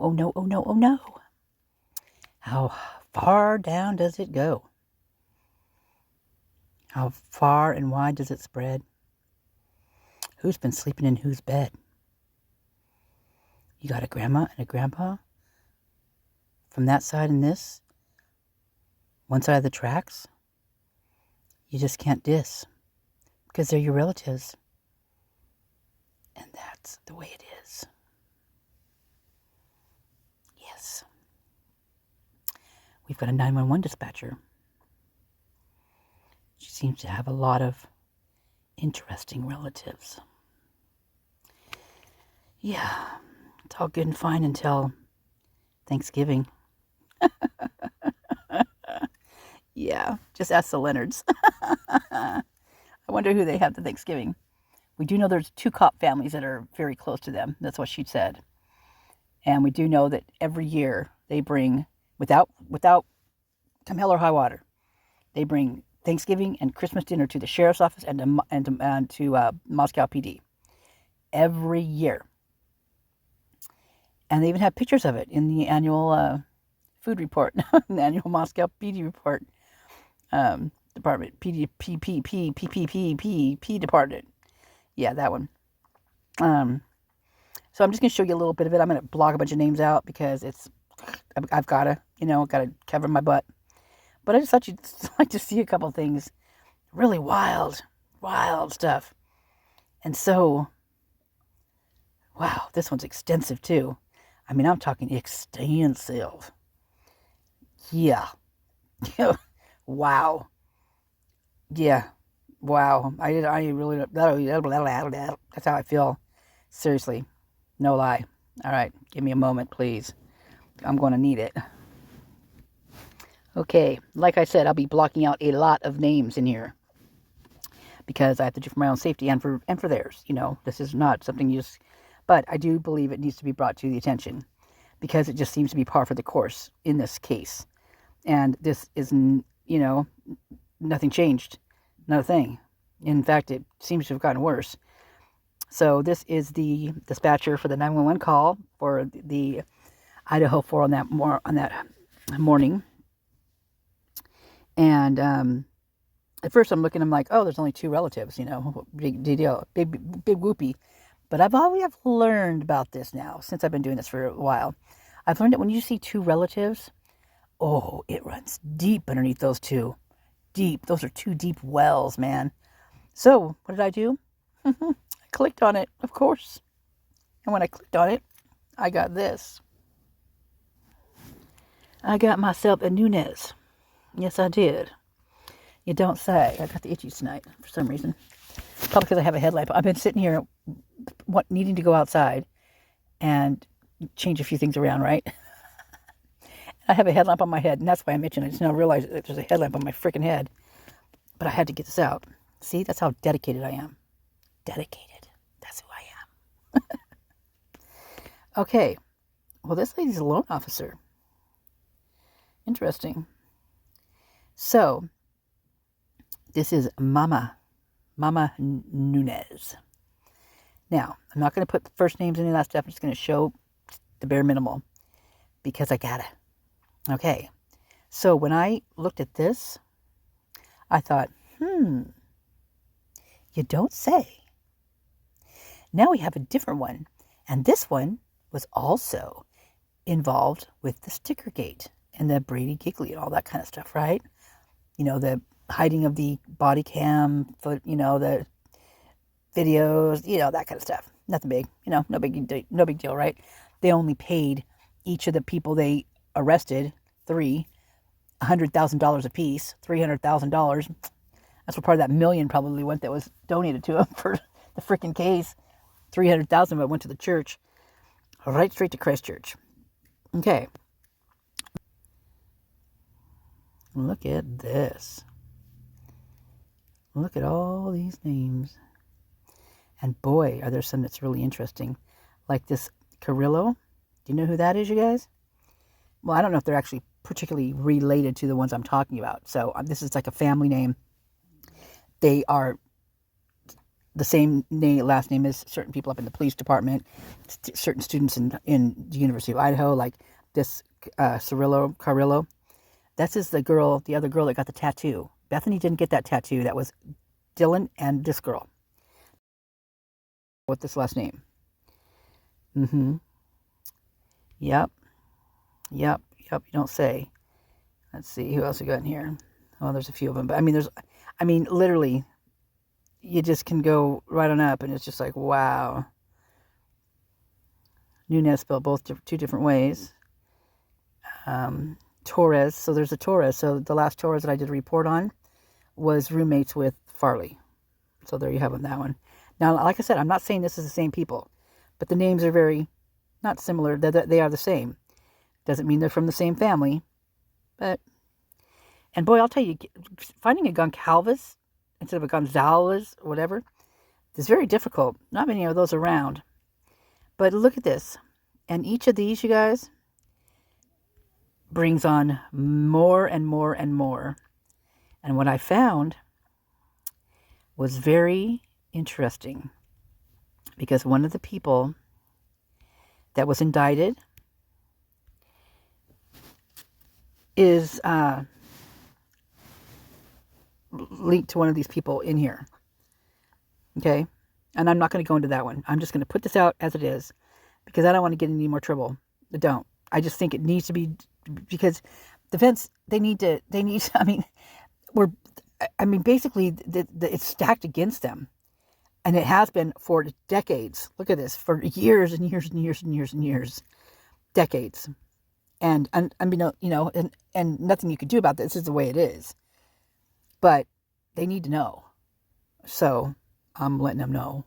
oh no, oh no, oh no. How far down does it go? How far and wide does it spread? Who's been sleeping in whose bed? You got a grandma and a grandpa from that side and this, one side of the tracks. You just can't diss because they're your relatives. And that's the way it is. Yes. We've got a 911 dispatcher. She seems to have a lot of interesting relatives. Yeah, it's all good and fine until Thanksgiving. Yeah, just ask the Leonards. I wonder who they have to Thanksgiving. We do know there's 2 cop families that are very close to them. That's what she said. And we do know that every year they bring, without come hell or high water, they bring Thanksgiving and Christmas dinner to the sheriff's office and to Moscow PD every year. And they even have pictures of it in the annual food report, the annual Moscow PD report department, PPP department. Yeah, that one. So I'm just going to show you a little bit of it. I'm going to block a bunch of names out because I've got to, got to cover my butt. But I just thought you'd like to see a couple things. Really wild stuff. And so, wow, this one's extensive too. I mean, I'm talking extensive. Yeah. Wow. Yeah. Wow. I really, that's how I feel. Seriously. No lie. All right. Give me a moment, please. I'm going to need it. Okay. Like I said, I'll be blocking out a lot of names in here because I have to do for my own safety and for theirs. This is not something you just, but I do believe it needs to be brought to the attention because it just seems to be par for the course in this case. And this is, nothing changed. Not a thing. In fact, it seems to have gotten worse. So this is the dispatcher for the 911 call for the IDAHO4 on that morning. And at first I'm like, oh, there's only 2 relatives, big deal, big whoopee. But I've learned about this now since I've been doing this for a while. I've learned that when you see 2 relatives, oh, it runs deep underneath those 2. Deep. Those are 2 deep wells, man. So what did I do? I clicked on it, of course. And when I clicked on it, I got this. I got myself a Nunez. Yes, I did. You don't say. I got the itchies tonight for some reason. Probably because I have a headlamp. I've been sitting here needing to go outside and change a few things around, right? I have a headlamp on my head, and that's why I mentioned it. I just now realized that there's a headlamp on my freaking head. But I had to get this out. See, that's how dedicated I am. Dedicated. That's who I am. Okay. Well, this lady's a loan officer. Interesting. So, this is Mama Nunez. Now, I'm not going to put the first names in any of that stuff. I'm just going to show the bare minimal because I gotta. Okay. So, when I looked at this, I thought, you don't say. Now we have a different one. And this one was also involved with the sticker gate and the Brady Giggly and all that kind of stuff, right? The hiding of the body cam, the videos, that kind of stuff. Nothing big, no big deal, right? They only paid each of the people they arrested, 3, $100,000 a piece, $300,000. That's what part of that million probably went that was donated to them for the freaking case. 300,000 of it went to the church, right straight to Christ Church. Okay. Look at this. Look at all these names. And boy, are there some that's really interesting. Like this Carrillo. Do you know who that is, you guys? Well, I don't know if they're actually particularly related to the ones I'm talking about. So this is like a family name. They are the same last name as certain people up in the police department, certain students in the University of Idaho, like this Carrillo. This is the other girl that got the tattoo. Bethany didn't get that tattoo. That was Dylan and this girl. With this last name. Mm-hmm. Yep. You don't say. Let's see, who else we got in here? Oh, there's a few of them. But literally, you just can go right on up, and it's just like, wow. Nunez spelled both two different ways. Torres. So there's a Torres. So the last Torres that I did a report on was roommates with Farley. So there you have that one. Now, like I said, I'm not saying this is the same people, but the names are very not similar. They are the same. Doesn't mean they're from the same family. But, and boy, I'll tell you, finding a Goncalves instead of a Gonzalez or whatever is very difficult. Not many of those around. But look at this. And each of these, you guys, brings on more and more and more. And what I found was very interesting, because one of the people that was indicted is linked to one of these people in here. Okay? And I'm not going to go into that one. I'm just going to put this out as it is, because I don't want to get in any more trouble. I don't. I just think it needs to be, because defense, basically, it's stacked against them. And it has been for decades. Look at this. For years and years and years and years and years. Decades. And nothing you can do about this. This is the way it is. But they need to know. So I'm letting them know.